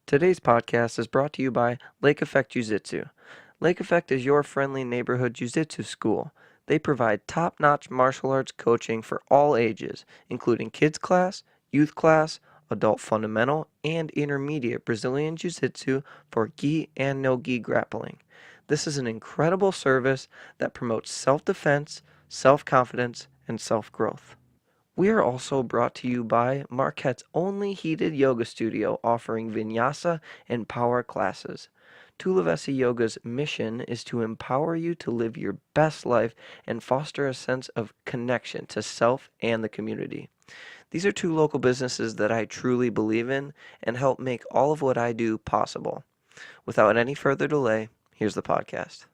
Today's podcast is brought to you by Lake Effect Jiu-Jitsu. Lake Effect is your friendly neighborhood jiu-jitsu school. They provide top-notch martial arts coaching for all ages, including kids class, youth class, adult fundamental, and intermediate Brazilian jiu-jitsu for gi and no-gi grappling. This is an incredible service that promotes self-defense, self-confidence, and self-growth. We are also brought to you by Marquette's only heated yoga studio offering vinyasa and power classes. Tulavesi Yoga's mission is to empower you to live your best life and foster a sense of connection to self and the community. These are two local businesses that I truly believe in and help make all of what I do possible. Without any further delay, here's the podcast.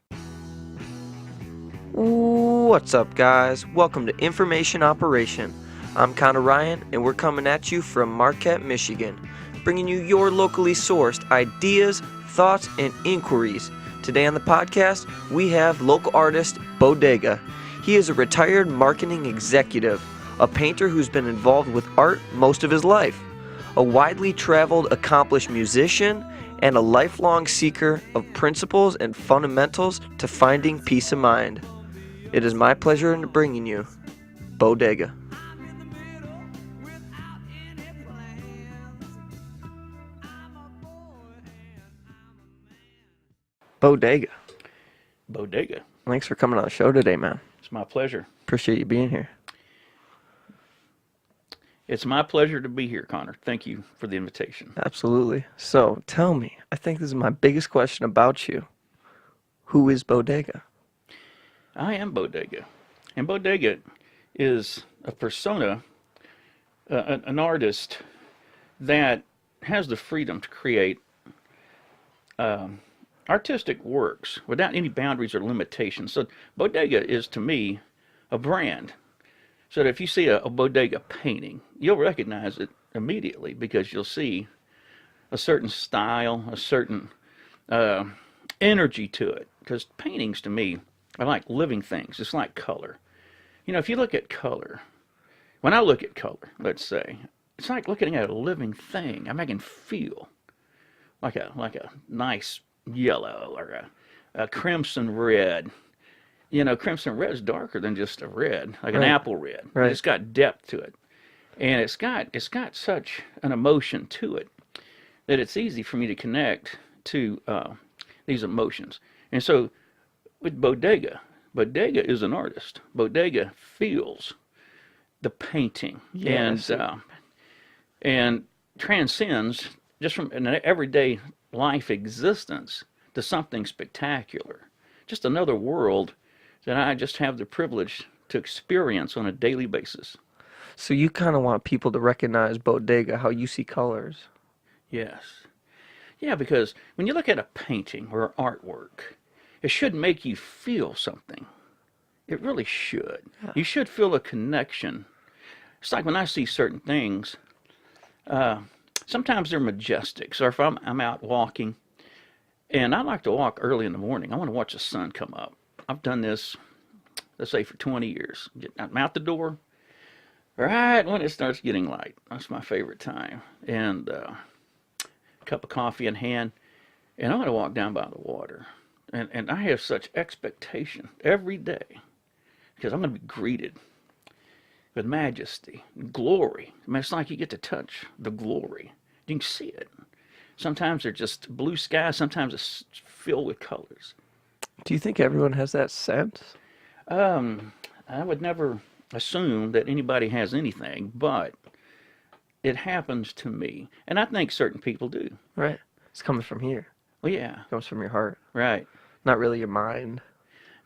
What's up, guys? Welcome to Information Operation. I'm Connor Ryan, and we're coming at you from Marquette, Michigan, bringing you your locally sourced ideas, thoughts, and inquiries. Today on the podcast, we have local artist Bodega. He is a retired marketing executive, a painter who's been involved with art most of his life, a widely traveled, accomplished musician, and a lifelong seeker of principles and fundamentals to finding peace of mind. It is my pleasure in bringing you Bodega. Bodega. Thanks for coming on the show today, man. It's my pleasure. Appreciate you being here. It's my pleasure to be here, Connor. Thank you for the invitation. Absolutely. So tell me, I think this is my biggest question about you. Who is Bodega? I am Bodega. And Bodega is a persona, an artist that has the freedom to create artistic works without any boundaries or limitations. So Bodega is, to me, a brand. So that if you see a Bodega painting, you'll recognize it immediately because you'll see a certain style, a certain energy to it. Because paintings, to me, are like living things. It's like color. You know, if you look at color, when I look at color, let's say, it's like looking at a living thing. I can feel like a nice yellow or a crimson red. You know, crimson red is darker than just a red, like an apple red. Right. It's got depth to it, and it's got such an emotion to it that it's easy for me to connect to these emotions. And so, with Bodega is an artist. Bodega feels the painting and transcends just from an everyday life existence to something spectacular. Just another world that I just have the privilege to experience on a daily basis. So you kind of want people to recognize Bodega, how you see colors. Yes. Yeah, because when you look at a painting or artwork, it should make you feel something. It really should. Yeah. You should feel a connection. It's like when I see certain things, sometimes they're majestic. So if I'm out walking, and I like to walk early in the morning, I want to watch the sun come up. I've done this, let's say, for 20 years. I'm out the door, right when it starts getting light. That's my favorite time. And a cup of coffee in hand, and I want to walk down by the water. And I have such expectation every day because I'm going to be greeted with majesty, glory. It's like you get to touch the glory. You can see it. Sometimes they're just blue sky. Sometimes it's filled with colors. Do you think everyone has that sense? I would never assume that anybody has anything, but it happens to me. And I think certain people do. Right. It's coming from here. Well, yeah. It comes from your heart. Right. Not really your mind.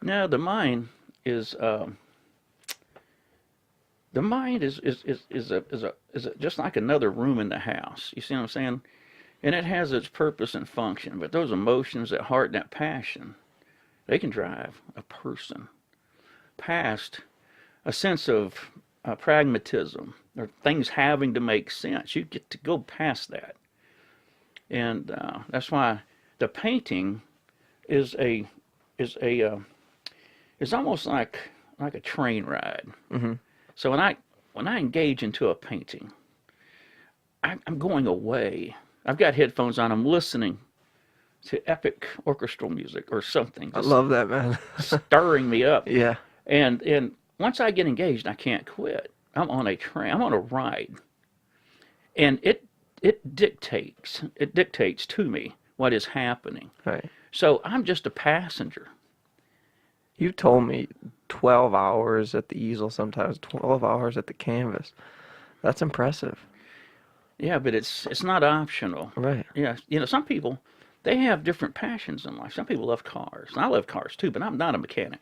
No, the mind is just like another room in the house. You see what I'm saying? And it has its purpose and function. But those emotions, that heart, that passion, they can drive a person past a sense of pragmatism or things having to make sense. You get to go past that. And that's why the painting is almost like a train ride. Mm-hmm. So when I engage into a painting, I'm going away. I've got headphones on. I'm listening to epic orchestral music or something, I just love that, man. stirring me up. Yeah. And once I get engaged, I can't quit. I'm on a train. I'm on a ride, and it dictates to me what is happening. Right. So I'm just a passenger. You told me 12 hours at the easel, sometimes 12 hours at the canvas. That's impressive. Yeah, but it's not optional. Right. Yeah, some people they have different passions in life. Some people love cars. And I love cars too, but I'm not a mechanic.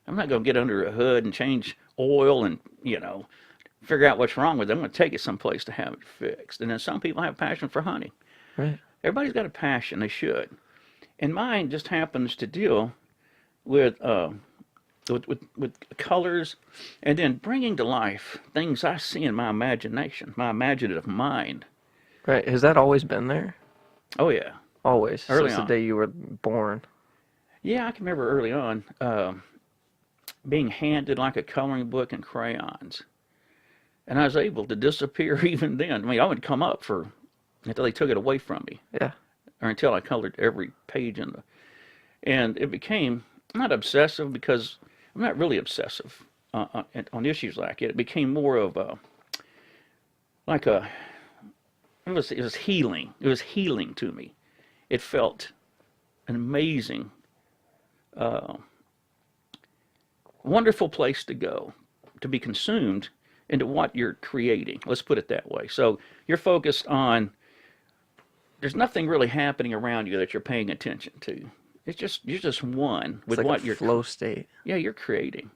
I'm not going to get under a hood and change oil and figure out what's wrong with it. I'm going to take it someplace to have it fixed. And then some people have a passion for hunting. Right. Everybody's got a passion. They should. And mine just happens to deal with with colors, and then bringing to life things I see in my imagination, my imaginative mind. Right. Has that always been there? Oh yeah, Always, early since the on. day you were born. Yeah, I can remember early on being handed like a coloring book and crayons, and I was able to disappear even then. I mean, I would come up for until they took it away from me, Yeah. or until I colored every page in the. And it became not obsessive because I'm not really obsessive on issues like it. It became more of a like a it was healing. It was healing to me. It felt an amazing, uh, wonderful place to go, to be consumed into what you're creating. Let's put it that way. So you're focused on. There's nothing really happening around you that you're paying attention to. It's just you're just one It's with like a what you're. flow state. Yeah, you're creating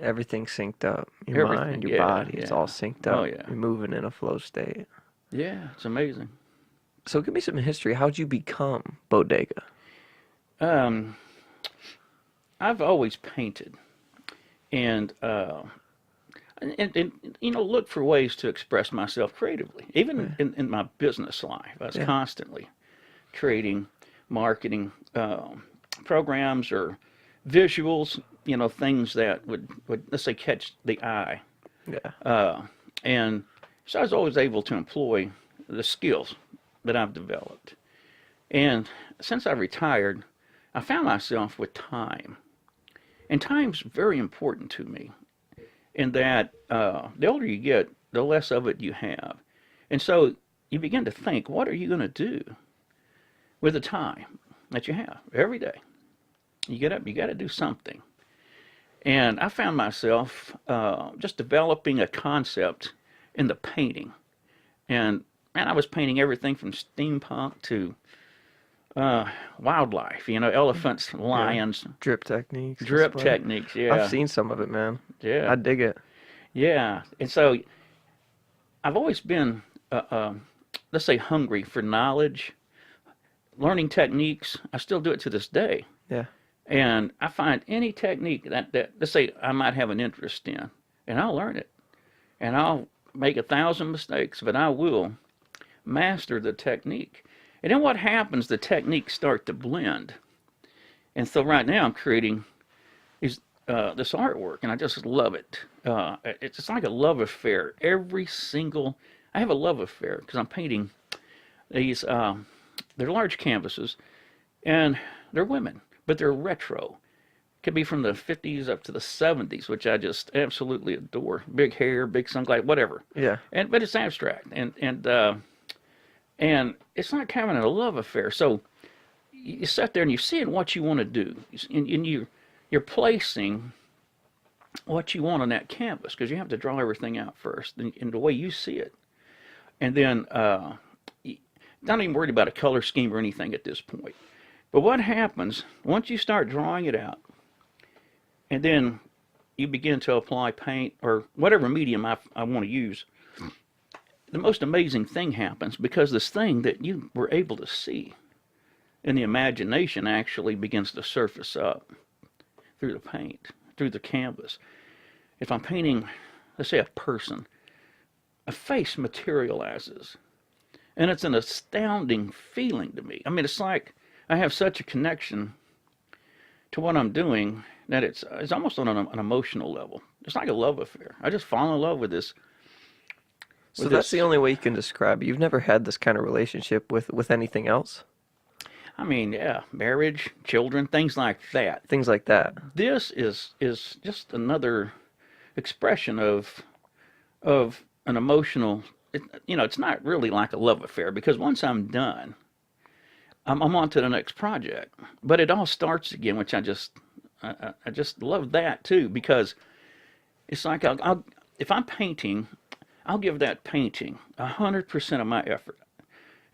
Everything's synced up. Your everything. mind, your Yeah, body, it's yeah. all synced Oh up. yeah, You're moving in a flow state. yeah. It's amazing. So give me some history. How'd you become Bodega? Um, I've always painted, and look for ways to express myself creatively. Even Right. in my business life, I was Yeah. constantly creating marketing programs or visuals. Things that would let's say catch the eye, Yeah. and so I was always able to employ the skills that I've developed. And since I retired, I found myself with time, and time's very important to me. In that the older you get, the less of it you have. And so you begin to think, what are you going to do with the time that you have every day? You get up, you got to do something. And I found myself just developing a concept in the painting. And man, I was painting everything from steampunk to wildlife, elephants, Yeah. lions, Drip techniques, drip display. techniques. I've Yeah, seen some of it, man. yeah, I dig it. yeah. And so I've always been, let's say, hungry for knowledge, learning techniques. I still do it to this day. Yeah. And I find any technique that let's say I might have an interest in, and I'll learn it. And I'll make 1,000 mistakes, but I will master the technique. And then what happens, the techniques start to blend. And so right now I'm creating this artwork, and I just love it. It's just like a love affair. I have a love affair because I'm painting these. They're large canvases, and they're women, but they're retro. Could be from the 50s up to the 70s, which I just absolutely adore. Big hair, big sunglasses, whatever. Yeah. But it's abstract, and it's not kind of a love affair. So you sit there and you're seeing what you want to do, and you're placing what you want on that canvas because you have to draw everything out first in the way you see it, and then not even worried about a color scheme or anything at this point. But what happens once you start drawing it out, and then you begin to apply paint or whatever medium I want to use, the most amazing thing happens because this thing that you were able to see in the imagination actually begins to surface up through the paint, through the canvas. If I'm painting, let's say, a person, a face materializes, and it's an astounding feeling to me. I mean, it's like I have such a connection to what I'm doing that it's almost on an emotional level. It's like a love affair. I just fall in love with So with that's the this. only way you can describe it. You've never had this kind of relationship with anything else? I mean, yeah, marriage, children, things like that. Things like that. This is just another expression of an emotional. It's not really like a love affair because once I'm done, I'm on to the next project. But it all starts again, which I just love that too because it's like if I'm painting, I'll give that painting 100% of my effort.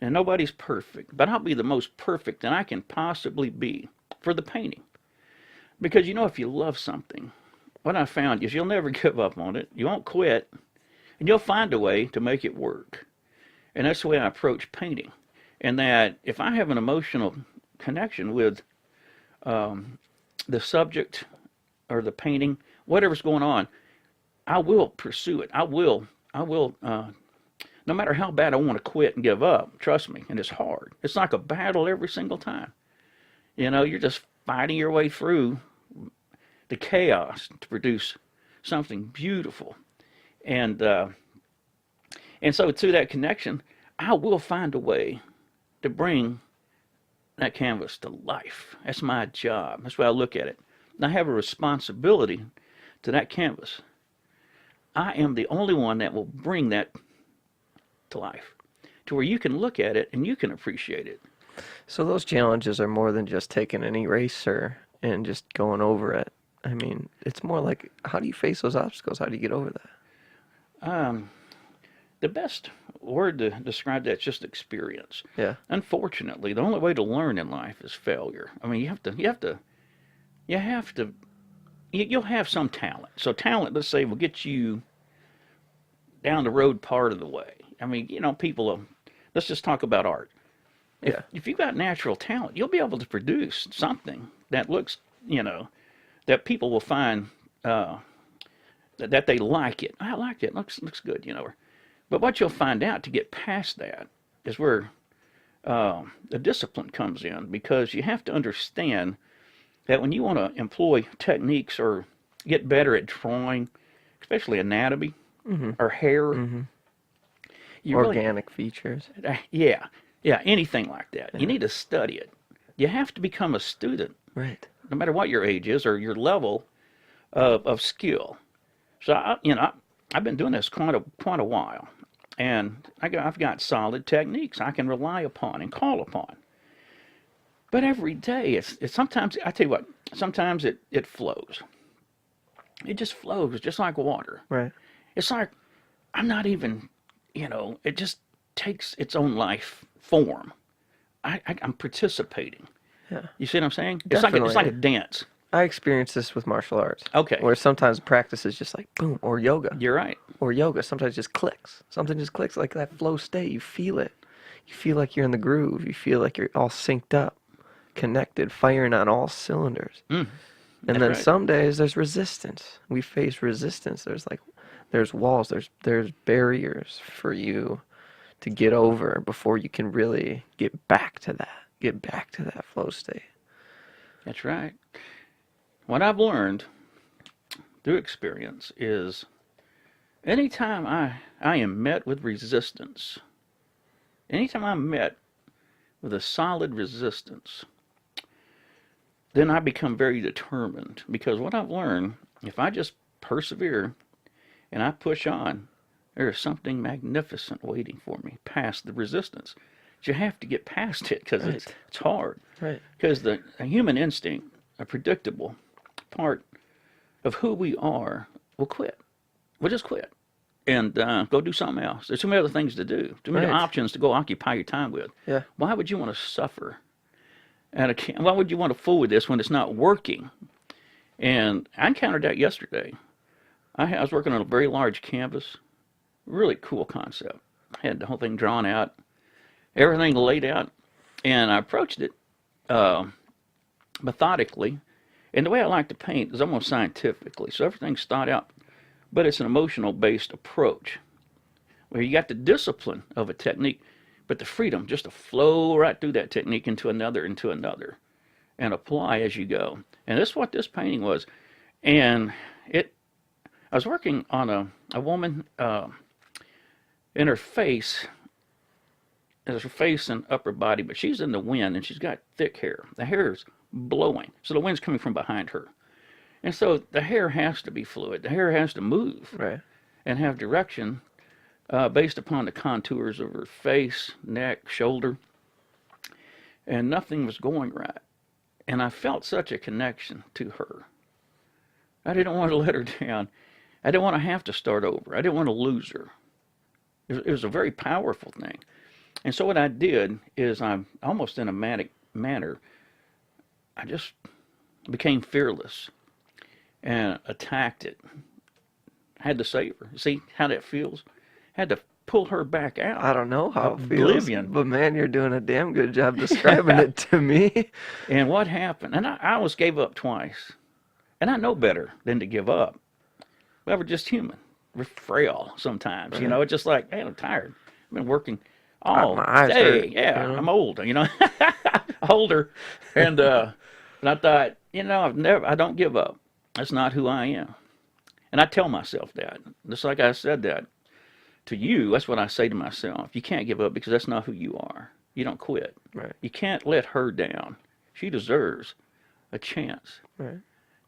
And nobody's perfect, but I'll be the most perfect that I can possibly be for the painting. Because if you love something, what I found is you'll never give up on it. You won't quit, and you'll find a way to make it work. And that's the way I approach painting. And that if I have an emotional connection with the subject or the painting, whatever's going on, I will pursue it. I will, no matter how bad I want to quit and give up, trust me, and it's hard. It's like a battle every single time. You're just fighting your way through the chaos to produce something beautiful. And so through that connection, I will find a way to bring that canvas to life. That's my job. That's the way I look at it. And I have a responsibility to that canvas. I am the only one that will bring that to life, to where you can look at it and you can appreciate it. So those challenges are more than just taking an eraser and just going over it. I mean, it's more like, how do you face those obstacles? How do you get over that? Um, the best word to describe that is just experience. Yeah. Unfortunately, the only way to learn in life is failure. I mean, you have to, you'll have some talent. So talent, let's say, will get you down the road part of the way. I mean, people, let's just talk about art. Yeah. If you've got natural talent, you'll be able to produce something that looks, that people will find that they like it. I like it. Looks good. But what you'll find out to get past that is where the discipline comes in because you have to understand that when you want to employ techniques or get better at drawing, especially anatomy Mm-hmm. or hair, Mm-hmm. you really, Organic features. yeah, anything like that. You Yeah. need to study it. You have to become a student, Right. no matter what your age is or your level of skill. So I've been doing this quite a while, and I've got solid techniques I can rely upon and call upon. But every day, it's sometimes I tell you what, sometimes it flows. It just flows, just like water. Right. It's like I'm not even, it just takes its own life form. I'm participating. Yeah. You see what I'm saying? It's like a Definitely. dance. I experience this with martial arts, Okay, where sometimes practice is just like boom, or yoga. you're right. Or yoga sometimes just clicks. Something just clicks like that flow state. You feel it. You feel like you're in the groove. You feel like you're all synced up, connected, firing on all cylinders. Mm, And that's then right. some days there's resistance. We face resistance. There's walls, there's barriers for you to get over before you can really get back to that. Get back to that flow state. That's right. What I've learned through experience is anytime I am met with resistance, anytime I'm met with a solid resistance, then I become very determined because what I've learned, if I just persevere and I push on, there is something magnificent waiting for me past the resistance. But you have to get past it because it's Right. it's hard. Right. Because the a human instinct, a predictable part of who we are, will quit. We'll just quit and go do something else. There's too many other things to do, too many Right. options to go occupy your time with. Yeah. Why would you want to suffer? Why would you want to fool with this when it's not working? And I encountered that yesterday. I was working on a very large canvas, really cool concept. I had the whole thing drawn out, everything laid out, and I approached it uh, methodically. And the way I like to paint is almost scientifically. So everything's thought out, but it's an emotional based approach where you got the discipline of a technique, but the freedom just to flow right through that technique into another, and apply as you go. And that's what this painting was. And I was working on a woman And her face and upper body, but she's in the wind and she's got thick hair. The hair is blowing, so the wind's coming from behind her. And so the hair has to be fluid. The hair has to move Right. and have direction based upon the contours of her face, neck, shoulder, and nothing was going right. And I felt such a connection to her. I didn't want to let her down. I didn't want to have to start over. I didn't want to lose her. It was a very powerful thing. And so what I did is I almost in a manic manner, I just became fearless and attacked it. I had to save her. See how that feels? I had to pull her back I out. don't know how it feels, Oblivion. but man, you're doing a damn good job describing it to me. And what happened? And I almost gave up twice. And I know better than to give up. But we're just human. We're frail sometimes. Right. It's just like, hey, I'm tired. I've been working My all eyes day. hurt, Yeah, you know? I'm old, older. And I thought, I don't give up. That's not who I am. And I tell myself that. Just like I said that to you, that's what I say to myself. You can't give up because that's not who you are. You don't quit. Right. You can't let her down. She deserves a chance Right.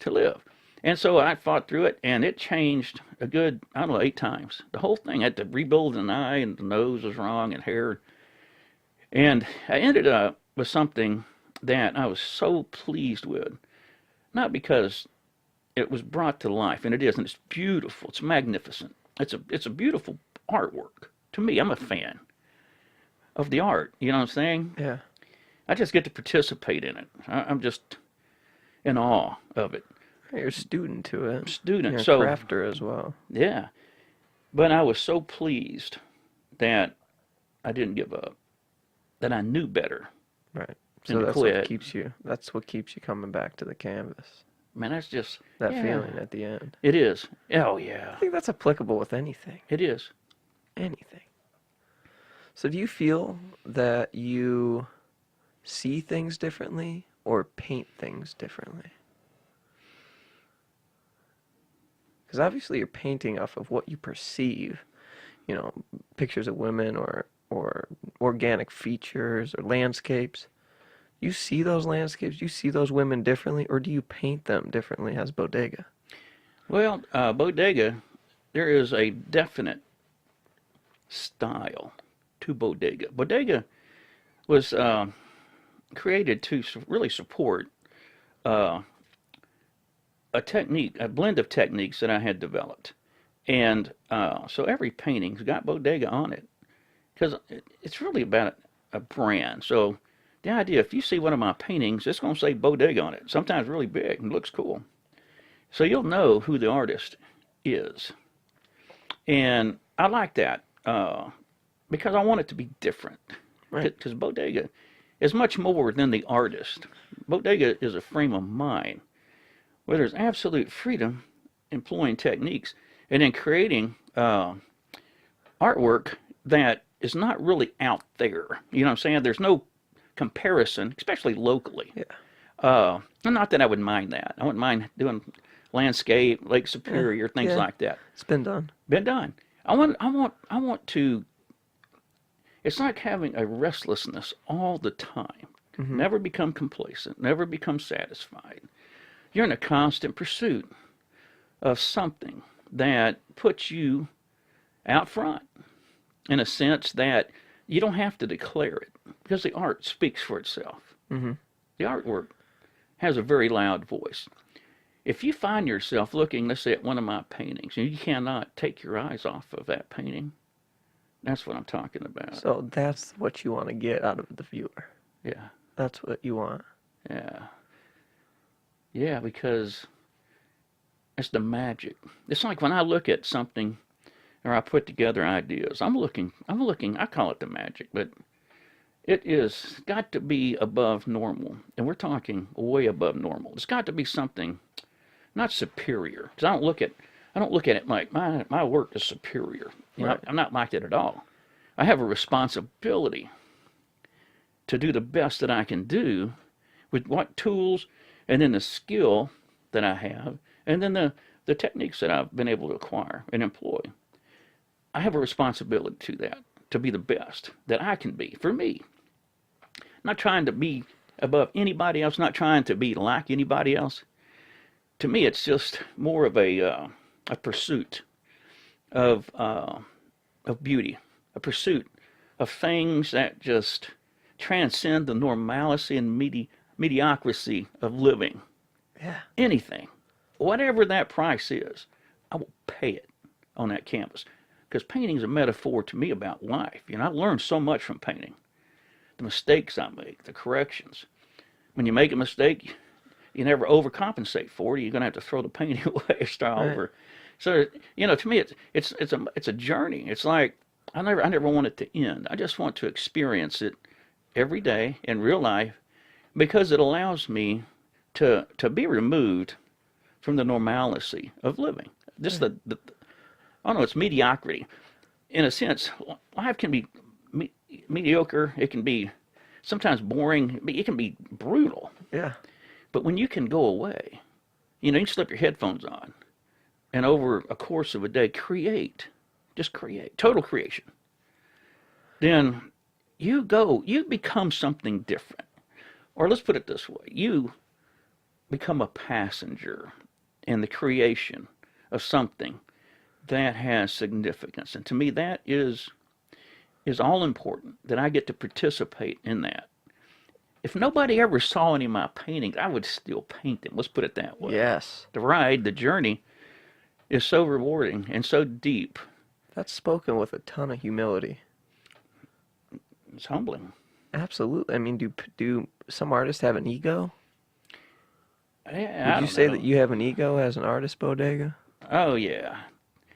to live. And so I fought through it, and it changed a good, I don't know, 8 times. The whole thing, I had to rebuild an eye, and the nose was wrong, and hair. And I ended up with something that I was so pleased with. Not because it was brought to life, and it is, and it's beautiful. It's magnificent. It's a beautiful artwork. To me, I'm a fan of the art. You know what I'm saying? Yeah. I just get to participate in it. I'm just in awe of it. You're a student to it. Student. You're a So, crafter as well. yeah. But I was so pleased that I didn't give up, that I knew better Right. than So to that's what quit. keeps you. That's what keeps you coming back to the canvas. Man, that's just, That yeah, feeling at the end. it is. Oh, yeah, I think that's applicable with anything. it is. Anything. So do you feel that you see things differently or paint things differently? Because obviously you're painting off of what you perceive, pictures of women or organic features or landscapes. You see those landscapes, you see those women differently, or do you paint them differently as Bodega? Well, Bodega, there is a definite style to Bodega. Bodega was created to really support uh, a blend of techniques that I had developed. And so every painting's got Bodega on it because it's really about a brand. So the idea, if you see one of my paintings, it's going to say Bodega on it, sometimes really big and looks cool. So you'll know who the artist is. And I like that because I want it to be different. Right. Because Bodega is much more than the artist. Bodega is a frame of mind where there's absolute freedom employing techniques and then creating artwork that is not really out there. You know what I'm saying? There's no comparison, especially locally. Yeah. Not that I would mind that. I wouldn't mind doing landscape, Lake Yeah. Superior, things Yeah. like that. It's been done. Been done. I want to. It's like having a restlessness all the time. Hmm. Never become complacent. Never become satisfied. You're in a constant pursuit of something that puts you out front in a sense that you don't have to declare it because the art speaks for itself. Hmm. The artwork has a very loud voice. If you find yourself looking, let's say, at one of my paintings, and you cannot take your eyes off of that painting, that's what I'm talking about. So that's what you want to get out of the viewer. Yeah, That's what you want. yeah, yeah, because it's the magic. It's like when I look at something or I put together ideas, I'm looking, I call it the magic, but it is got to be above normal. And we're talking way above normal. It's got to be something not superior. Because I don't look at it like my work is superior. Right. I'm not like that at all. I have a responsibility to do the best that I can do with what tools and then the skill that I have and then the techniques that I've been able to acquire and employ. I have a responsibility to that, to be the best that I can be for me. Not trying to be above anybody else, not trying to be like anybody else. To me, it's just more of a pursuit of of beauty, a pursuit of things that just transcend the normalcy and mediocrity of living. Yeah. Anything, whatever that price is, I will pay it on that canvas. Because painting is a metaphor to me about life. You know, I learned so much from painting. The mistakes I make, the corrections. When you make a mistake, you never overcompensate for it. You're going to have to throw the painting away, start Right. over. So, you know, to me, it's a journey. It's like I never want it to end. I just want to experience it every day in real life because it allows me to be removed from the normalcy of living. Just Right. I don't know, it's mediocrity. In a sense, life can be mediocre. It can be sometimes boring. It can be brutal. Yeah. But when you can go away, you know, you can slip your headphones on and over a course of a day just create, total creation. Then you become something different. Or let's put it this way, you become a passenger in the creation of something that has significance. And to me, that is all important that I get to participate in that. If nobody ever saw any of my paintings, I would still paint them. Let's put it that way. Yes. The ride, the journey is so rewarding and so deep. That's spoken with a ton of humility. It's humbling. Absolutely. I mean, do some artists have an ego? Yeah, Would I you don't say know. that you have an ego as an artist, Bodega? Oh yeah,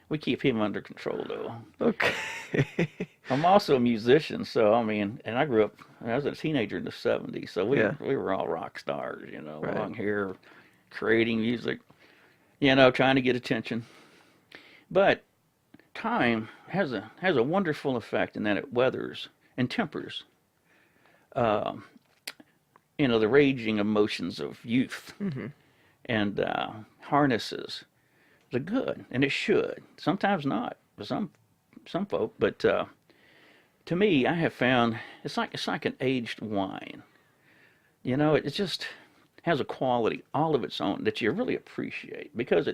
we keep him under control though. Okay. I'm also a musician, so I mean, and I grew up. I was a teenager in the '70s, so we Yeah. we were all rock stars, you know, Right. long hair, creating music, you know, trying to get attention. But time has a wonderful effect in that it weathers and tempers, uh, you know, the raging emotions of youth Mm-hmm. and harnesses the good, and it should. Sometimes not for some folk, but to me, I have found it's like an aged wine. You know, it just has a quality all of its own that you really appreciate because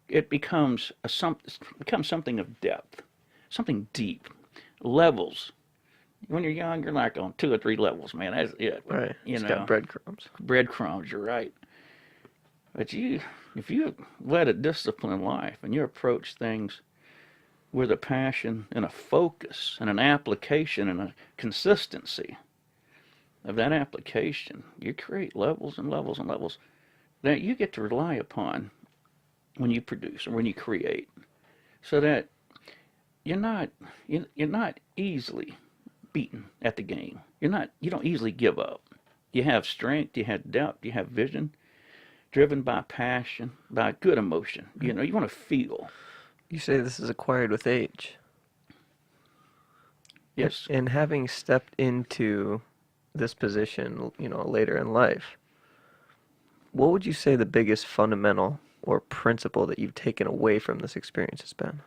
it becomes something of depth, something deep, levels. When you're young, you're like on 2 or 3 levels, man. That's it. Right. You It's got know, breadcrumbs. breadcrumbs. You're right. But if you led a disciplined life and you approach things with a passion and a focus and an application and a consistency of that application, you create levels and levels and levels that you get to rely upon when you produce or when you create, so that you're not you're not easily beaten at the game. You don't easily give up. You have strength, you have depth, you have vision, driven by passion, by good emotion. You know, you want to feel. You say this is acquired with age. Yes. And having stepped into this position, later in life, what would you say the biggest fundamental or principle that you've taken away from this experience has been?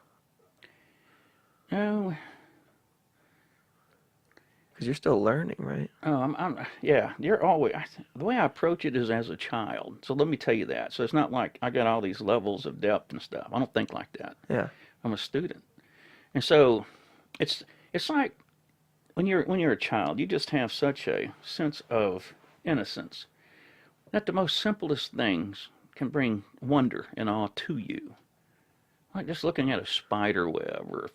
Oh, Because you're still learning, right? yeah. You're always the way I approach it is as a child. So let me tell you that. So it's not like I got all these levels of depth and stuff. I don't think like that. Yeah. I'm a student, and so it's like when you're a child, you just have such a sense of innocence that the most simplest things can bring wonder and awe to you. Like just looking at a spider web or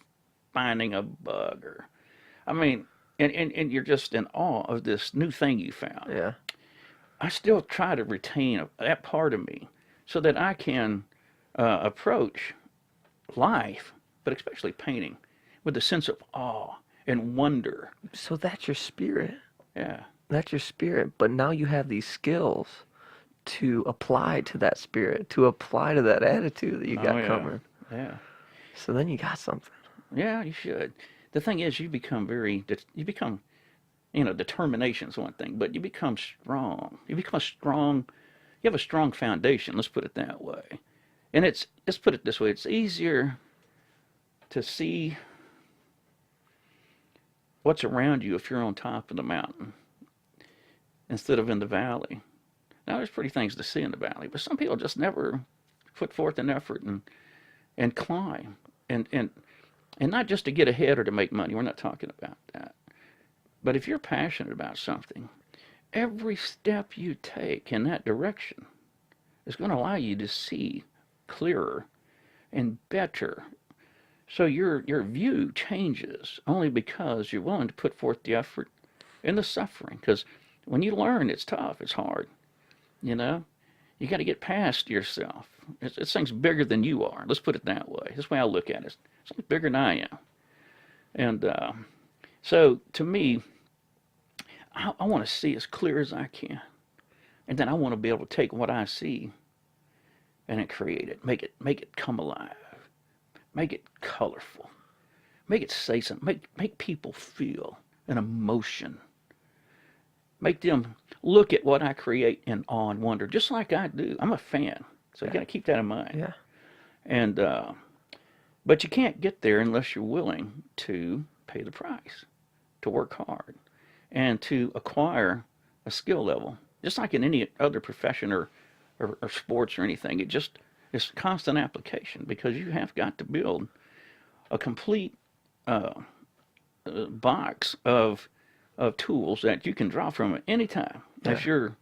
finding a bug or I mean and you're just in awe of this new thing you found. Yeah. I still try to retain that part of me so that I can approach life, but especially painting, with a sense of awe and wonder. So that's your spirit. Yeah. That's your spirit. But now you have these skills to apply to that spirit, to apply to that attitude that you Oh got yeah. coming. Yeah. So then you got something. Yeah, you should. The thing is, determination's one thing, but you become strong. You have a strong foundation, let's put it that way. And let's put it this way, it's easier to see what's around you if you're on top of the mountain instead of in the valley. Now, there's pretty things to see in the valley, but some people just never put forth an effort and climb. And, and, and not just to get ahead or to make money. We're not talking about that. But if you're passionate about something, every step you take in that direction is going to allow you to see clearer and better. So your view changes only because you're willing to put forth the effort and the suffering. Because when you learn, it's tough, it's hard. You know, you got to get past yourself. This thing's bigger than you are. Let's put it that way. That's the way I look at it. It's bigger than I am. And so to me, I want to see as clear as I can. And then I want to be able to take what I see and then create it, make it come alive, make it colorful, make it say something, make people feel an emotion, make them look at what I create in awe and wonder, just like I do. I'm a fan, so you got to keep that in mind. Yeah. And but you can't get there unless you're willing to pay the price, to work hard, and to acquire a skill level, just like in any other profession or sports or anything. It's constant application because you have got to build a complete uh, box of tools that you can draw from at any time Yeah. as you're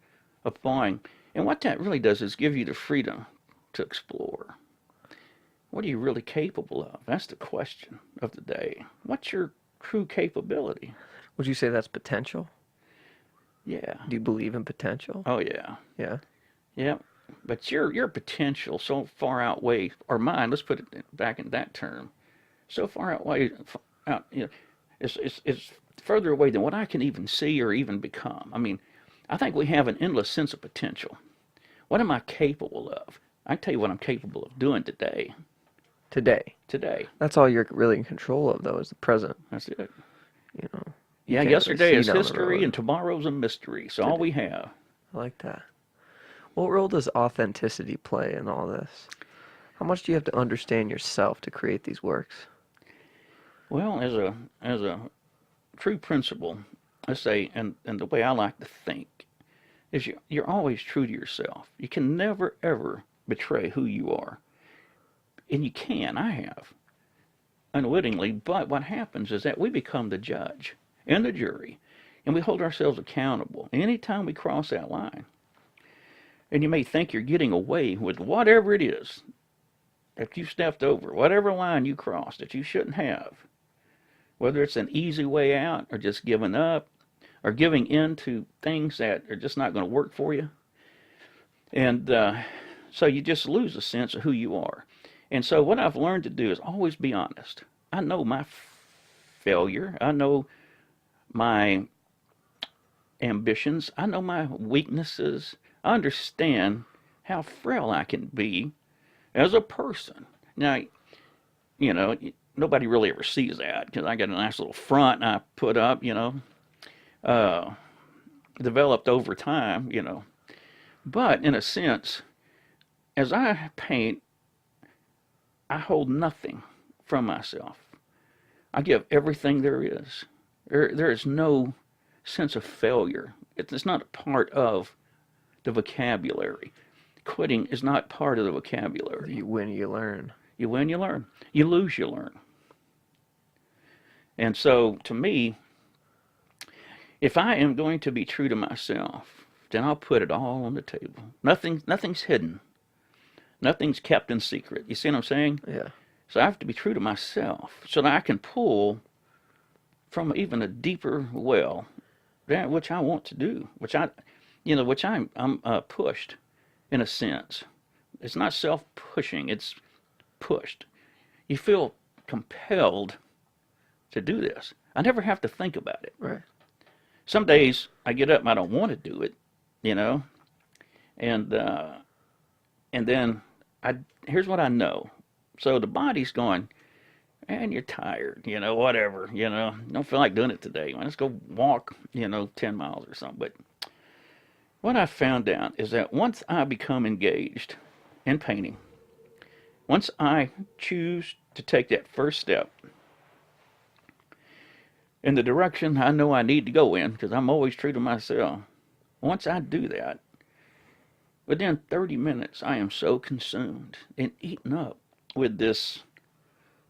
applying. And what that really does is give you the freedom to explore. What are you really capable of? That's the question of the day. What's your true capability? Would you say that's potential? Yeah. Do you believe in potential? Oh yeah. Yeah. Yeah. But your potential so far outweighs, or mine. Let's put it back in that term. So far outweighs out. You know, it's further away than what I can even see or even become. I mean, I think we have an endless sense of potential. What am I capable of? I can tell you what I'm capable of doing today. Today. Today. That's all you're really in control of, though, is the present. That's it. You know, you Yeah, can't really yesterday see is down the history road. and tomorrow's a mystery. So all Today. we have. I like that. What role does authenticity play in all this? How much do you have to understand yourself to create these works? Well, as a true principle, I say, and the way I like to think, is you're always true to yourself. You can never, ever betray who you are. And you can, I have, unwittingly, but what happens is that we become the judge and the jury, and we hold ourselves accountable anytime we cross that line. And you may think you're getting away with whatever it is that you stepped over, whatever line you crossed that you shouldn't have, whether it's an easy way out or just giving up or giving in to things that are just not going to work for you. And so you just lose a sense of who you are. And so what I've learned to do is always be honest. I know my failure. I know my ambitions. I know my weaknesses. I understand how frail I can be as a person. Now, you know, nobody really ever sees that because I got a nice little front I put up, developed over time, But in a sense, as I paint, I hold nothing from myself. I give everything there is. There is no sense of failure. It's not a part of the vocabulary. Quitting is not part of the vocabulary. You win, you learn. You win, you learn. You lose, you learn. And so, to me, if I am going to be true to myself, then I'll put it all on the table. Nothing's hidden. Nothing's kept in secret. You see what I'm saying? Yeah. So I have to be true to myself so that I can pull from even a deeper well that which I want to do, which I'm pushed in a sense. It's not self-pushing, it's pushed. You feel compelled to do this. I never have to think about it. Right. Some days I get up and I don't want to do it, and then here's what I know. So the body's going, and you're tired, whatever, don't feel like doing it today. Let's go walk, 10 miles or something. But what I found out is that once I become engaged in painting, once I choose to take that first step, in the direction I know I need to go in, because I'm always true to myself. Once I do that, within 30 minutes, I am so consumed and eaten up with this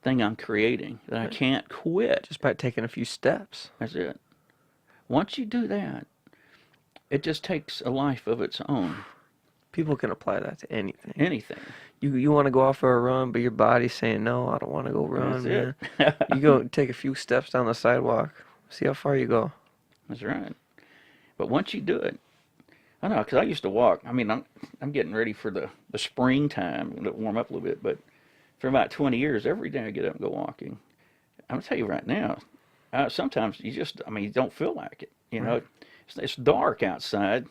thing I'm creating that I can't quit. Just by taking a few steps. That's it. Once you do that, it just takes a life of its own. People can apply that to anything. Anything. You want to go out for a run, but your body's saying, no, I don't want to go run, That's man. it. You go take a few steps down the sidewalk. See how far you go. That's right. But once you do it, I know, because I used to walk. I mean, I'm getting ready for the springtime to warm up a little bit, but for about 20 years, every day I get up and go walking. I'm gonna tell you right now, sometimes you don't feel like it. You know, Right. it's dark outside.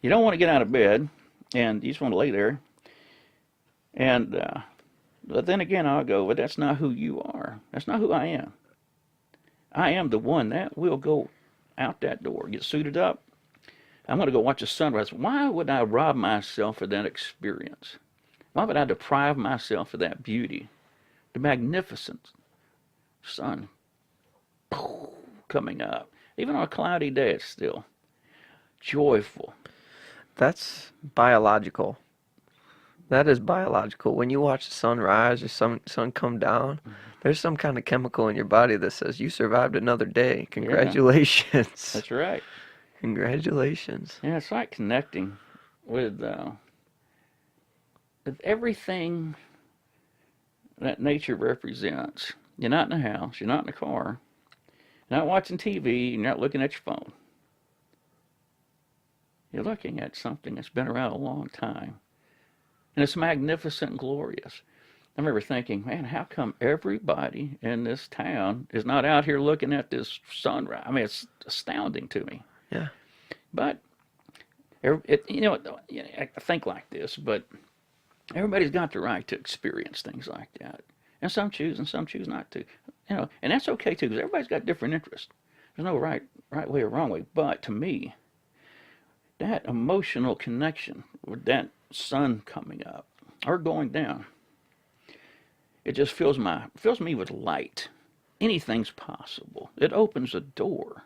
You don't want to get out of bed, and you just want to lay there. And but then again, I'll go, but that's not who you are. That's not who I am. I am the one that will go out that door, get suited up. I'm going to go watch a sunrise. Why would I rob myself of that experience? Why would I deprive myself of that beauty, the magnificent sun coming up? Even on a cloudy day, it's still joyful. That's biological. That is biological. When you watch the sun rise or sun come down, there's some kind of chemical in your body that says you survived another day. Yeah, Congratulations. that's right. Congratulations. Yeah, it's like connecting with everything that nature represents. You're not in a house, you're not in a car, you're not watching TV, you're not looking at your phone. You're looking at something that's been around a long time. And it's magnificent and glorious. I remember thinking, man, how come everybody in this town is not out here looking at this sunrise? I mean, it's astounding to me. Yeah. But, I think like this, but everybody's got the right to experience things like that. And some choose and some choose not to. And that's okay too, because everybody's got different interests. There's no right way or wrong way. But to me, that emotional connection with that sun coming up or going down, it just fills me with light. Anything's possible. It opens a door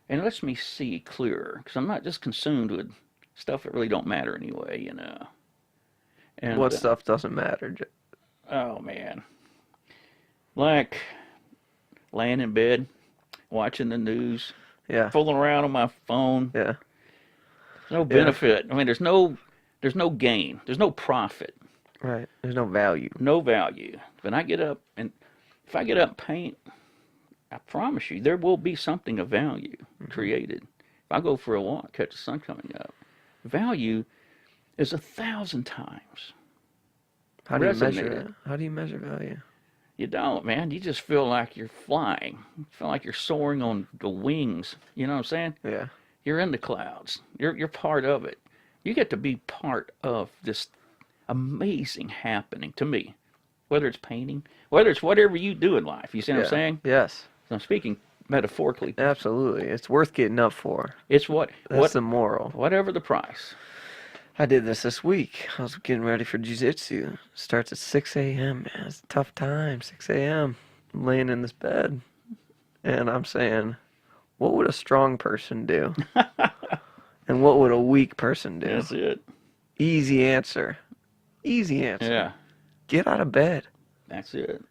and it lets me see clearer, because I'm not just consumed with stuff that really don't matter anyway. And What stuff doesn't matter? oh man, like laying in bed, watching the news, Yeah. fooling around on my phone. Yeah. There's no Yeah. benefit. I mean, there's no gain. There's no profit. Right. There's no value. No value. When I get up and if I get up and paint, I promise you there will be something of value created. If I go for a walk, catch the sun coming up, value is 1,000 times How do you measure resonated. it? How do you measure value? You don't, man. You just feel like you're flying. You feel like you're soaring on the wings. You know what I'm saying? Yeah. You're in the clouds. You're part of it. You get to be part of this amazing happening to me. Whether it's painting, whether it's whatever you do in life. You see what I'm Yeah. saying? Yes. I'm speaking metaphorically. Absolutely. It's worth getting up for. It's That's the moral. whatever the price. I did this week. I was getting ready for jiu-jitsu. Starts at 6 a.m., man. It's a tough time. 6 a.m. I'm laying in this bed. And I'm saying, what would a strong person do? And what would a weak person do? That's it. Easy answer. Easy answer. Yeah, Get out of bed. that's it.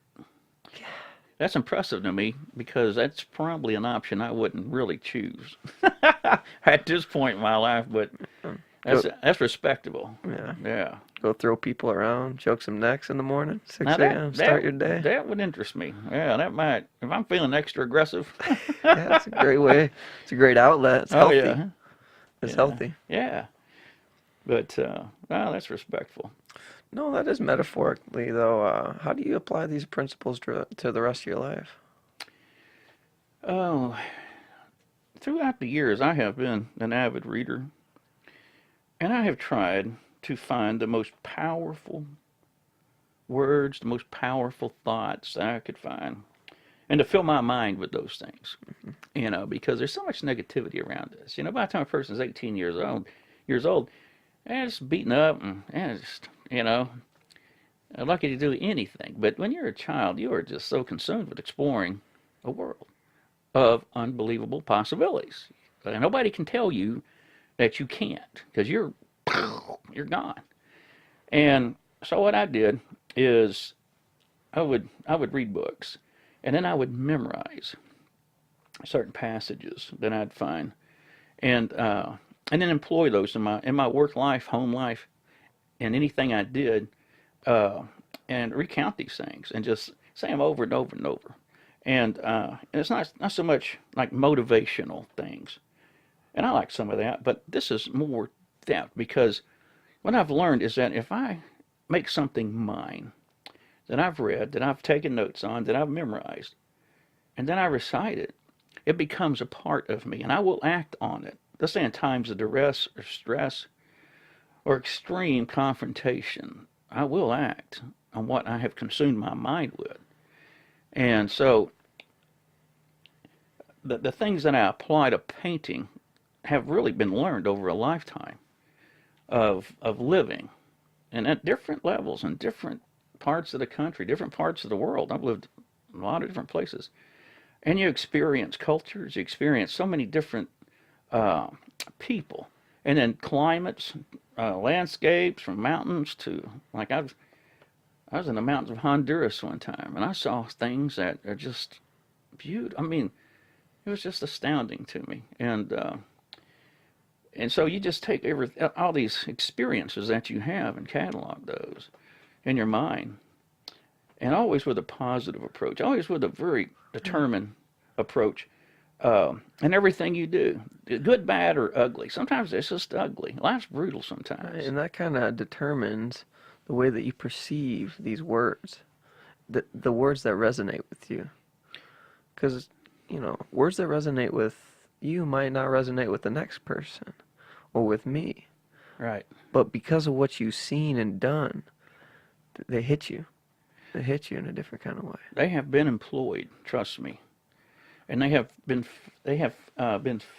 That's impressive to me, because that's probably an option I wouldn't really choose at this point in my life. But that's respectable. Yeah. Yeah. Go throw people around, choke some necks in the morning. 6 Now a.m. Start your day. That would interest me. Yeah, that might. If I'm feeling extra aggressive. Yeah, it's a great way. It's a great outlet. It's Oh healthy. yeah. It's Yeah. healthy. Yeah. But well, that's respectful. No, that is metaphorically, though. How do you apply these principles to the rest of your life? Oh, throughout the years, I have been an avid reader, and I have tried to find the most powerful words, the most powerful thoughts that I could find, and to fill my mind with those things. Because there's so much negativity around us. By the time a person's 18 years old, and it's beaten up and just, lucky to do anything. But when you're a child, you are just so consumed with exploring a world, of unbelievable possibilities. And nobody can tell you that you can't because you're gone. And so what I did is I would read books, and then I would memorize certain passages that I'd find, and uh, and then employ those in my work life, home life, and anything I did, uh, and recount these things and just say them over and over and over. And it's not so much like motivational things, and I like some of that, but this is more depth because what I've learned is that if I make something mine that I've read, that I've taken notes on, that I've memorized, and then I recite it, it becomes a part of me, and I will act on it. Let's say in times of duress or stress or extreme confrontation, I will act on what I have consumed my mind with. And so the things that I apply to painting have really been learned over a lifetime of living and at different levels in different parts of the country, different parts of the world. I've lived in a lot of different places. And you experience cultures, you experience so many different uh, people, and then climates, landscapes from mountains to like I was in the mountains of Honduras one time, and I saw things that are just beautiful. I mean, it was just astounding to me, and so you just take all these experiences that you have and catalog those in your mind, and always with a positive approach, always with a very determined approach, in everything you do, good, bad, or ugly. Sometimes it's just ugly. Life's brutal Right, sometimes. and that kind of determines the way that you perceive these words, the words that resonate with you. Because, words that resonate with you might not resonate with the next person or with me. Right. But because of what you've seen and done, they hit you. They hit you in a different kind of way. They have been employed, trust me, and they have been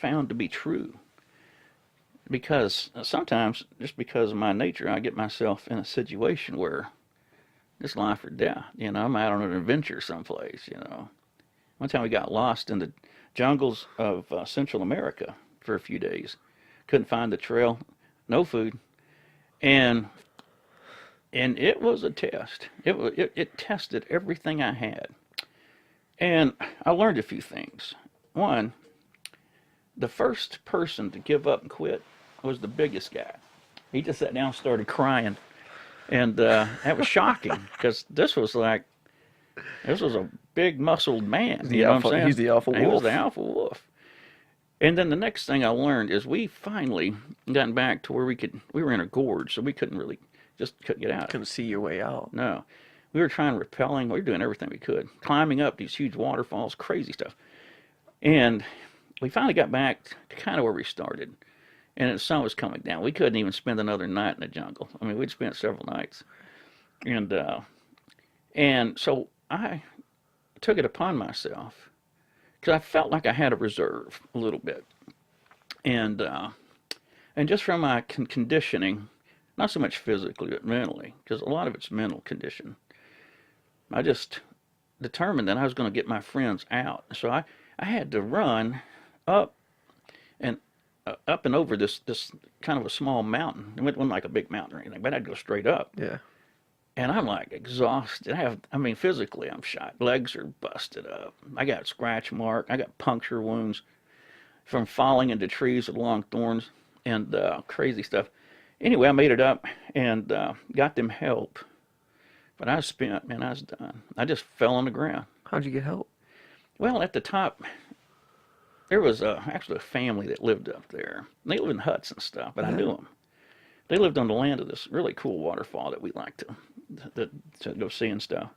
found to be true. Because sometimes, just because of my nature, I get myself in a situation where it's life or death. I'm out on an adventure someplace. One time we got lost in the jungles of Central America for a few days. Couldn't find the trail, no food, and it was a test. It tested everything I had, and I learned a few things. One, the first person to give up and quit was the biggest guy. He just sat down and started crying, and that was shocking because this was a big muscled man. You know what I'm He's saying? the alpha He was the wolf. alpha wolf. And then the next thing I learned is we finally gotten back to where we were in a gorge, so we couldn't get out of it. Couldn't see your way out. No. We were trying rappelling, we were doing everything we could, climbing up these huge waterfalls, crazy stuff. And we finally got back to kind of where we started. And the sun was coming down. We couldn't even spend another night in the jungle. I mean, we'd spent several nights. And so I took it upon myself because I felt like I had a reserve a little bit, and just from my conditioning, not so much physically but mentally, because a lot of it's mental condition. I just determined that I was going to get my friends out, so I had to run up and up and over this kind of a small mountain. It wasn't like a big mountain or anything, but I'd go straight up. Yeah. And I'm like exhausted. I mean, physically, I'm shot. Legs are busted up. I got scratch mark. I got puncture wounds from falling into trees with long thorns and crazy stuff. Anyway, I made it up and got them help. But I was spent, man. I was done. I just fell on the ground. How'd you get help? Well, at the top, there was actually a family that lived up there. They lived in huts and stuff, but I Yeah. knew them. They lived on the land of this really cool waterfall that we like to go see and stuff.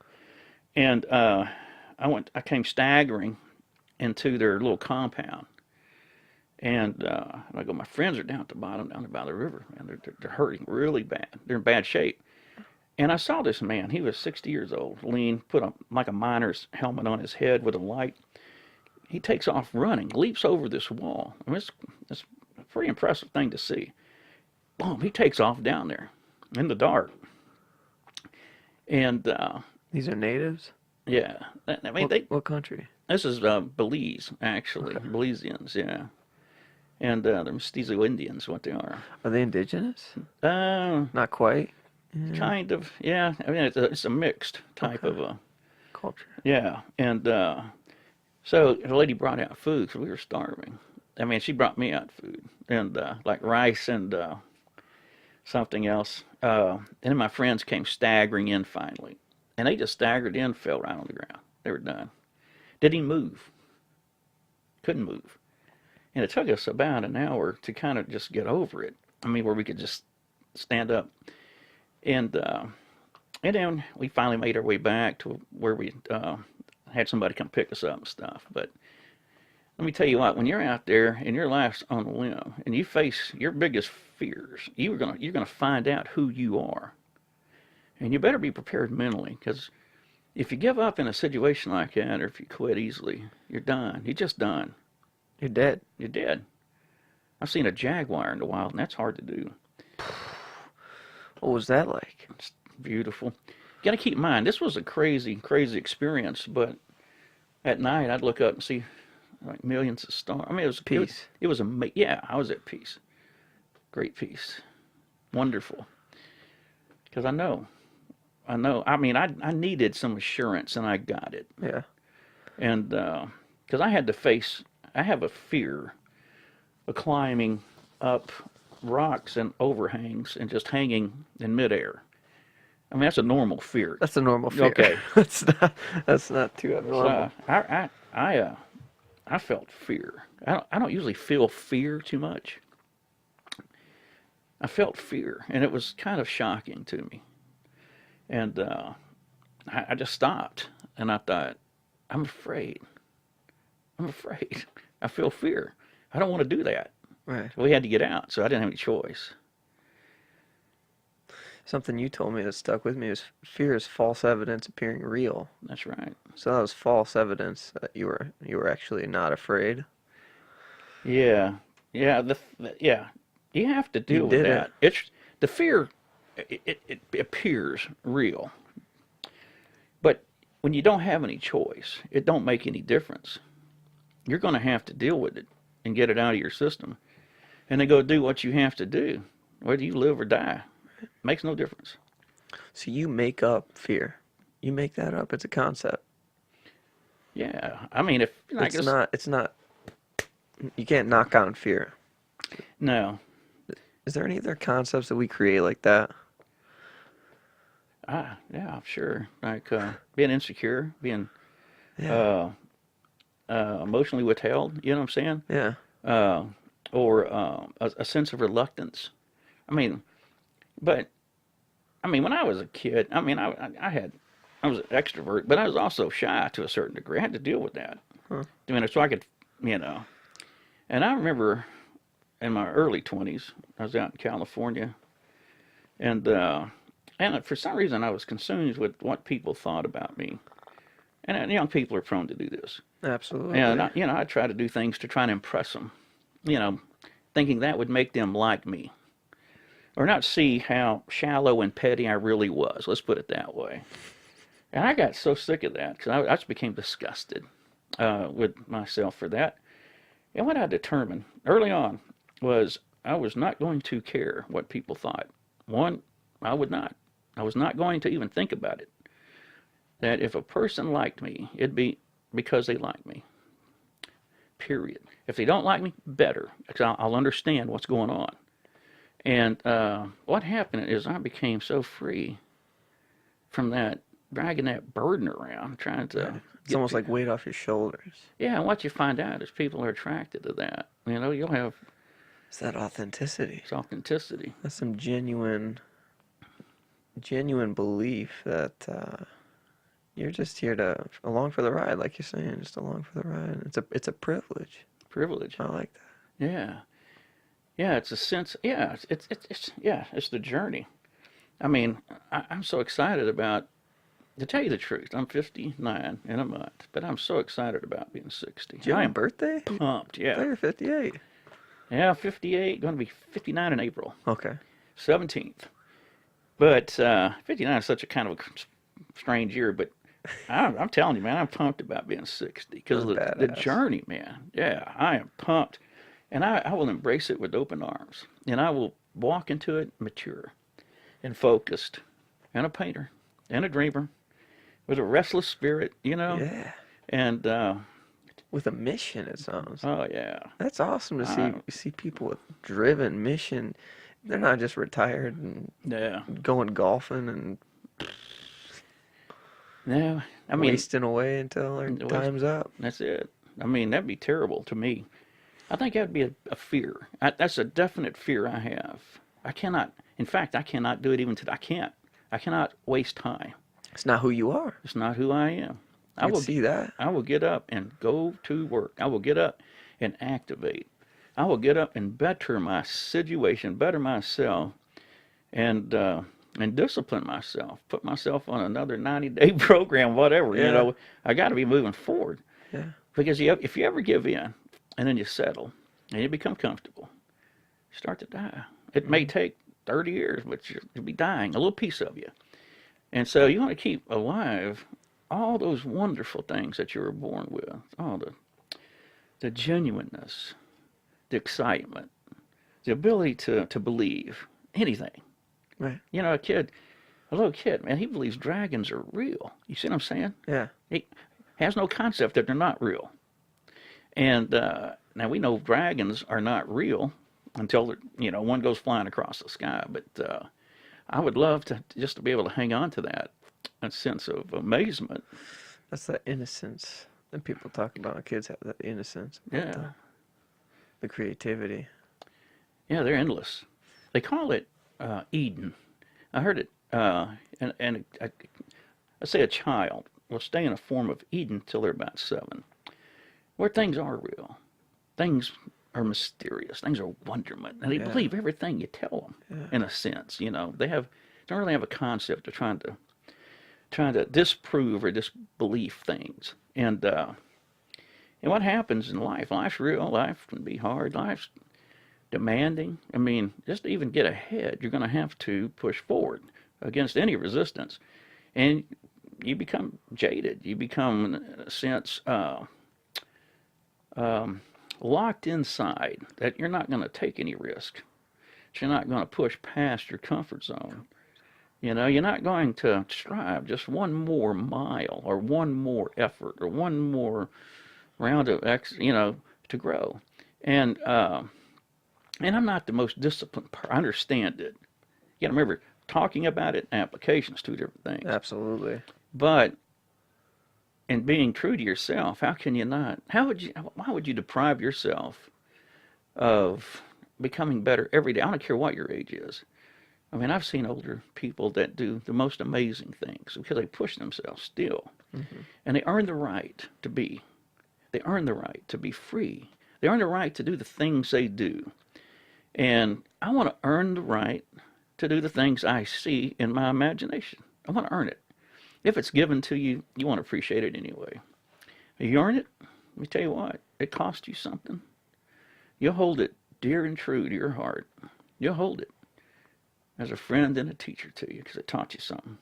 And I came staggering into their little compound, and I go, my friends are down at the bottom, down there by the river, and they're hurting really bad. They're in bad shape. And I saw this man. He was 60 years old, lean, put like a miner's helmet on his head with a light. He takes off running, leaps over this wall. I mean, it's a pretty impressive thing to see. Boom! He takes off down there in the dark, and These are natives? Yeah. I mean, What country? this is Belize, actually. Okay. Belizeans, yeah. And they're mestizo Indians, what they are. Are they indigenous? Uh, Not quite. Yeah. kind of, yeah. I mean, it's a mixed type Okay. of a, Culture. yeah. And so the lady brought out food because we were starving. I mean, she brought me out food and like rice and something else. And then my friends came staggering in finally. And they just staggered in, fell right on the ground. They were done. Didn't move. Couldn't move. And it took us about an hour to kind of just get over it. I mean, where we could just stand up. And and then we finally made our way back to where we had somebody come pick us up and stuff. But let me tell you what, when you're out there and your life's on a limb and you face your biggest fears, you're gonna find out who you are, and you better be prepared mentally because if you give up in a situation like that, or if you quit easily, you're done. You're just done. You're dead. You're dead. I've seen a jaguar in the wild, and that's hard to do. What was that like? It's beautiful. You got to keep in mind, this was a crazy, crazy experience. But at night, I'd look up and see like millions of stars. I mean, Peace. it was amazing. Yeah, I was at peace. Great peace. Wonderful. Because I know. I mean, I needed some assurance, and I got it. Yeah. And because I have a fear of climbing up rocks and overhangs and just hanging in midair. I mean, that's a normal fear. That's a normal fear. Okay. That's not too abnormal. So I felt fear. I don't usually feel fear too much. I felt fear, and it was kind of shocking to me. And I just stopped, and I thought, I'm afraid. I'm afraid. I feel fear. I don't want to do that. Right. We had to get out, so I didn't have any choice. Something you told me that stuck with me is fear is false evidence appearing real. That's right. So that was false evidence that you were actually not afraid. Yeah, yeah, yeah. You have to You deal with did it. that. It's the fear. It appears real, but when you don't have any choice, it don't make any difference. You're going to have to deal with it and get it out of your system, and then go do what you have to do, whether you live or die. Makes no difference. So you make up fear. You make that up. It's a concept. Yeah, I mean, if I It's guess not. It's not. You can't knock on fear. no, Is there any other concepts that we create like that? yeah, sure. Like being insecure, being Yeah. uh, emotionally withheld. You know what I'm saying? Yeah. uh, or a sense of reluctance. I mean, but I mean, when I was a kid, I mean, I was an extrovert, but I was also shy to a certain degree. I had to deal with that. Huh. I mean, so I could, you know. And I remember in my early 20s, I was out in California, and for some reason I was consumed with what people thought about me. And young people are prone to do this. And Absolutely. I try to do things to try to impress them, you know, thinking that would make them like me, or not see how shallow and petty I really was. Let's put it that way. And I got so sick of that because I just became disgusted with myself for that. And what I determined early on was I was not going to care what people thought. One, I would not. I was not going to even think about it. That if a person liked me, it'd be because they like me. Period. If they don't like me, better, because I'll understand what's going on. And what happened is I became so free from that, dragging that burden around, trying Right. to It's get almost like weight off your shoulders. yeah, and what you find out is people are attracted to that. You know, you'll have It's that authenticity. this authenticity. That's some genuine belief that you're just here to along for the ride, like you're saying, just along for the ride. It's a privilege. Privilege. I like that. Yeah. Yeah, it's a sense. Yeah, it's the journey. I mean, I'm so excited about. To tell you the truth, I'm 59 in a month, but I'm so excited about being 60. Do you I have a am birthday? pumped. I thought Yeah. you were 58. Yeah, 58. Going to be 59 in April Okay. 17th. But 59 is such a kind of a strange year. But I'm telling you, man, I'm pumped about being 60 because That's the badass. journey, man. Yeah, I am pumped, and I will embrace it with open arms, and I will walk into it mature and focused, and a painter, and a dreamer with a restless spirit, Yeah. and With a mission, it sounds. oh yeah, That's awesome to I, see people with driven mission. They're not just retired and yeah, going golfing and yeah. I mean, wasting away until their waste. time's up. That's it. I mean, that'd be terrible to me. I think that would be a fear. That's a definite fear I have. I cannot. In fact, I cannot do it even today. I can't. I cannot waste time. It's not who you are. It's not who I am. I I can will. see that. I will get up and go to work. I will get up and activate. I will get up and better my situation, better myself, and uh, and discipline myself. Put myself on another 90-day program, whatever. Yeah. I got to be moving forward Yeah. because if you ever give in and then you settle and you become comfortable, you start to die. It may Mhm. take 30 years, but you'll be dying, a little piece of you. And so you want to keep alive all those wonderful things that you were born with, all the genuineness, the excitement, the ability to believe anything. Right. A little kid, man, he believes dragons are real. You see what I'm saying? Yeah. He has no concept that they're not real. And now we know dragons are not real until one goes flying across the sky. But I would love to just to be able to hang on to that sense of amazement. That's that innocence that people talk about. Kids have that innocence about Yeah, the creativity. yeah, they're endless. They call it Eden. I heard it, and I say a child will stay in a form of Eden till they're about 7, where things are real, things are mysterious, things are wonderment, and they Yeah. believe everything you tell them. Yeah. In a sense, they don't really have a concept of trying to disprove or disbelieve things. And what happens in life? Life's real. Life can be hard. Life's demanding. I mean, just to even get ahead, you're going to have to push forward against any resistance, and you become jaded. You become, in a sense, um, locked inside that you're not going to take any risk. That you're not going to push past your comfort zone. You're not going to strive just one more mile or one more effort or one more round of to grow. And and I'm not the most disciplined person. I understand it. You got to remember, talking about it and applications, two different things. Absolutely. But in being true to yourself, how can you not? Why would you deprive yourself of becoming better every day? I don't care what your age is. I mean, I've seen older people that do the most amazing things because they push themselves still. Hmm. And they earn the right to be. They earn the right to be free. They earn the right to do the things they do. And I want to earn the right to do the things I see in my imagination. I want to earn it. If it's given to you, you want to appreciate it anyway. You earn it, let me tell you what, it costs you something. You'll hold it dear and true to your heart. You'll hold it as a friend and a teacher to you because it taught you something.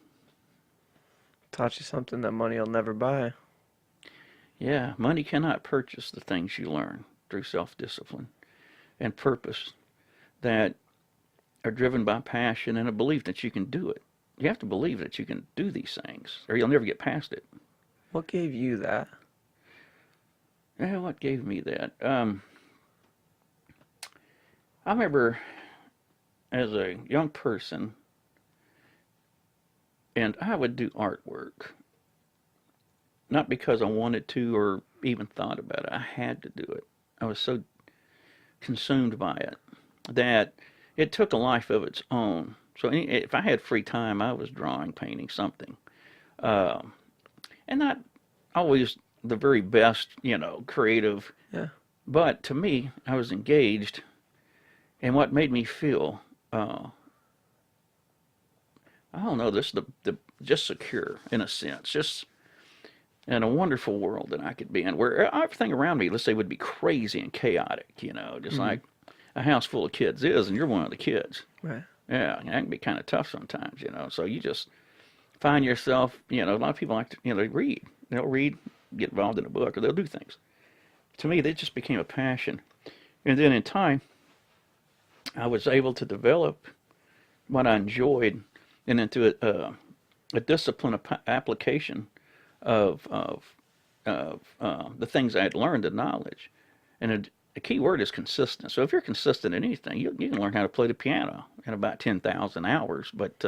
Taught you something that money will never buy. Yeah, money cannot purchase the things you learn through self discipline and purpose that are driven by passion and a belief that you can do it. You have to believe that you can do these things or you'll never get past it. What gave you that? Yeah, what gave me that? I remember as a young person, and I would do artwork, not because I wanted to or even thought about it. I had to do it. I was so consumed by it that it took a life of its own. So if I had free time, I was drawing, painting, something, um, and not always the very best, creative. Yeah. But to me, I was engaged, and what made me feel, I don't know, this the just secure in a sense, just in a wonderful world that I could be in, where everything around me, let's say, would be crazy and chaotic, just Hmm. like a house full of kids is, and you're one of the kids. Right. Yeah, that can be kind of tough sometimes, So you just find yourself, a lot of people like to, they read. They'll read, get involved in a book, or they'll do things. To me, they just became a passion. And then in time, I was able to develop what I enjoyed and into a discipline application of the things I had learned, the knowledge. And a key word is consistent. So if you're consistent in anything, you can learn how to play the piano in about 10,000 hours. But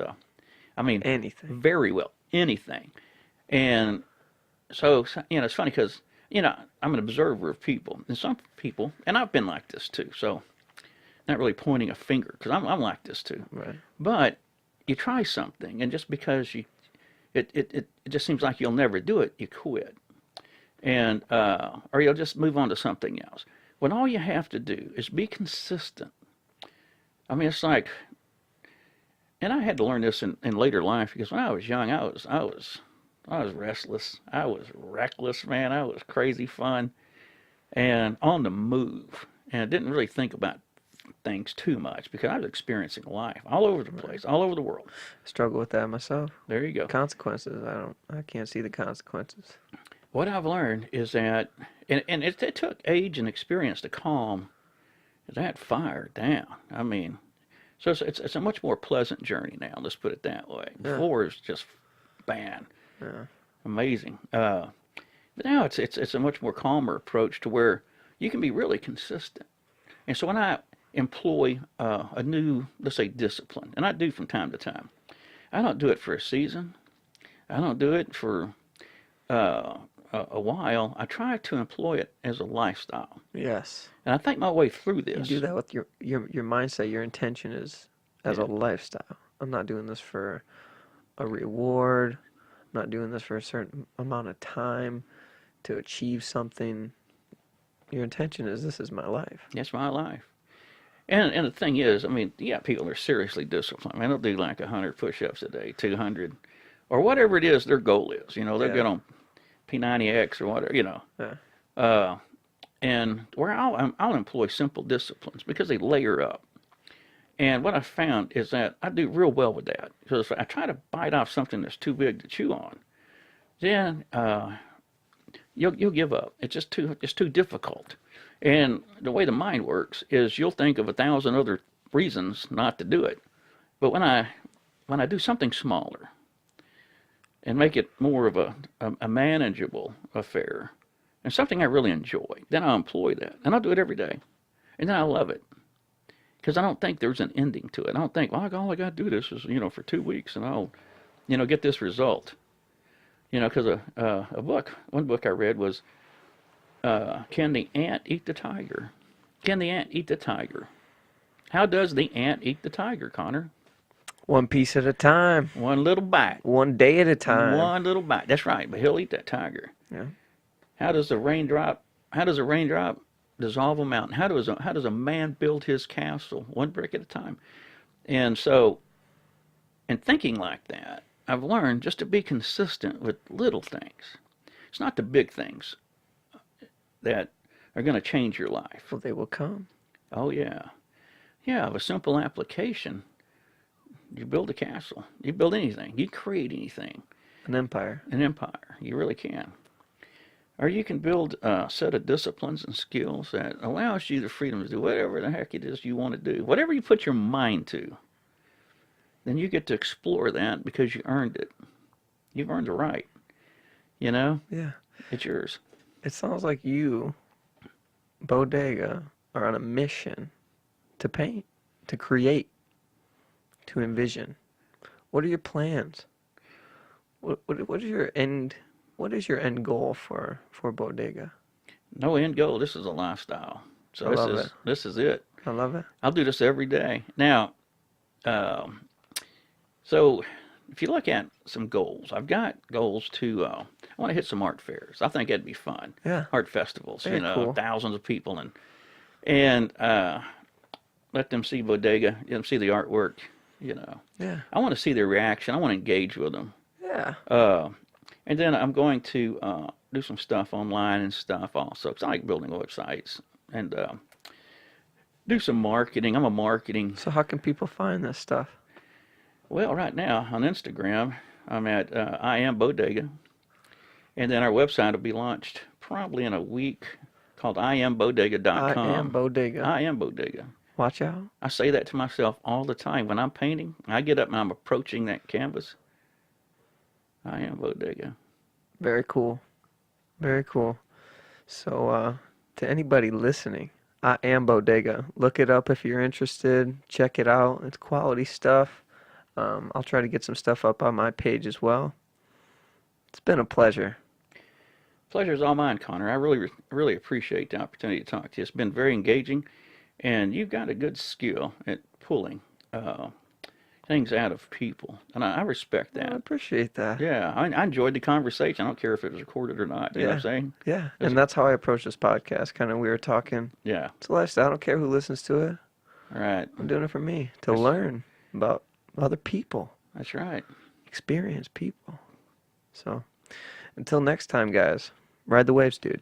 I mean, Anything. very well, anything. And so, it's funny because, I'm an observer of people. And some people, and I've been like this too. So not really pointing a finger because I'm like this too. Right. But you try something, and just because it just seems like you'll never do it, you quit. And or you'll just move on to something else. When all you have to do is be consistent. I mean, it's like, and I had to learn this in later life because when I was young, I was restless. I was reckless, man. I was crazy fun and on the move. And I didn't really think about things too much because I was experiencing life all over the place, all over the world. Struggle with that myself. There you go. Consequences. I can't see the consequences. What I've learned is that, and it took age and experience to calm that fire down. I mean, so it's a much more pleasant journey now. Let's put it that way. Yeah. Before it was just, bam, Yeah. amazing. But now it's a much more calmer approach to where you can be really consistent. And so when I employ a new, let's say, discipline, and I do from time to time, I don't do it for a season. I don't do it for a while. I try to employ it as a lifestyle. Yes. And I think my way through You this. do that with your mindset. Your intention is as a lifestyle. I'm not doing this for a reward. I'm not doing this for a certain amount of time to achieve something. Your intention is this is my life. That's my life. And the thing is, I mean, yeah, people are seriously disciplined. I mean, they'll do like 100 push-ups a day, 200, or whatever it is their goal is. They'll get on P90X or whatever, Yeah. And where I'll employ simple disciplines because they layer up. And what I found is that I do real well with that because if I try to bite off something that's too big to chew on, then you'll give up. It's too difficult. And the way the mind works is you'll think of 1,000 other reasons not to do it. But when I do something smaller and make it more of a manageable affair and something I really enjoy, then I'll employ that. And I'll do it every day. And then I love it. Because I don't think there's an ending to it. I don't think, well, all I got to do this is, for 2 weeks and I'll, get this result. Because one book I read was, Can the Ant Eat the Tiger? Can the ant eat the tiger? How does the ant eat the tiger, Connor? One piece at a time. One little bite. One day at a time. One little bite. That's right, but he'll eat that tiger. Yeah. How does a raindrop dissolve a mountain? How does a man build his castle? One brick at a time. And so, in thinking like that, I've learned just to be consistent with little things. It's not the big things that are going to change your life. Well, they will come. Oh, yeah. Yeah, of a simple application, you build a castle. You build anything. You create anything. An empire. An empire. You really can. Or you can build a set of disciplines and skills that allows you the freedom to do whatever the heck it is you want to do. Whatever you put your mind to, then you get to explore that because you earned it. You've earned the right. Yeah. It's yours. It sounds like you, Bodega, are on a mission to paint, to create, to envision. What are your plans? What is your end? What is your end goal for Bodega? No end goal. This is a lifestyle. So this is it. I love it. I'll do this every day. Now, so if you look at some goals, I've got goals to. I want to hit some art fairs. I think that'd be fun. Yeah. Art festivals. Very cool. Thousands of people and let them see Bodega. Let them see the artwork. Yeah. I want to see their reaction. I want to engage with them. Yeah. And then I'm going to do some stuff online and stuff also. Because I like building websites and do some marketing. I'm a marketing. So how can people find this stuff? Well, right now on Instagram, I'm at I Am Bodega, and then our website will be launched probably in a week called I am IamBodega.com. Bodega. I am Bodega. Watch out. I say that to myself all the time. When I'm painting, I get up and I'm approaching that canvas. I am Bodega. Very cool. Very cool. So, to anybody listening, I am Bodega. Look it up if you're interested. Check it out. It's quality stuff. I'll try to get some stuff up on my page as well. It's been a pleasure. Pleasure is all mine, Connor. I really appreciate the opportunity to talk to you. It's been very engaging, and you've got a good skill at pulling uh, things out of people, and I respect Well, I that. appreciate that. Yeah, I enjoyed the conversation. I don't care if it was recorded or not. You know what I'm Yeah. saying? Yeah. It's And that's how I approach this podcast. Kind of we were talking. yeah. It's a lifestyle. I don't care who listens to it. All right. I'm doing it for me to That's learn about other people, that's right. experience people. So until next time, guys, ride the waves, dude.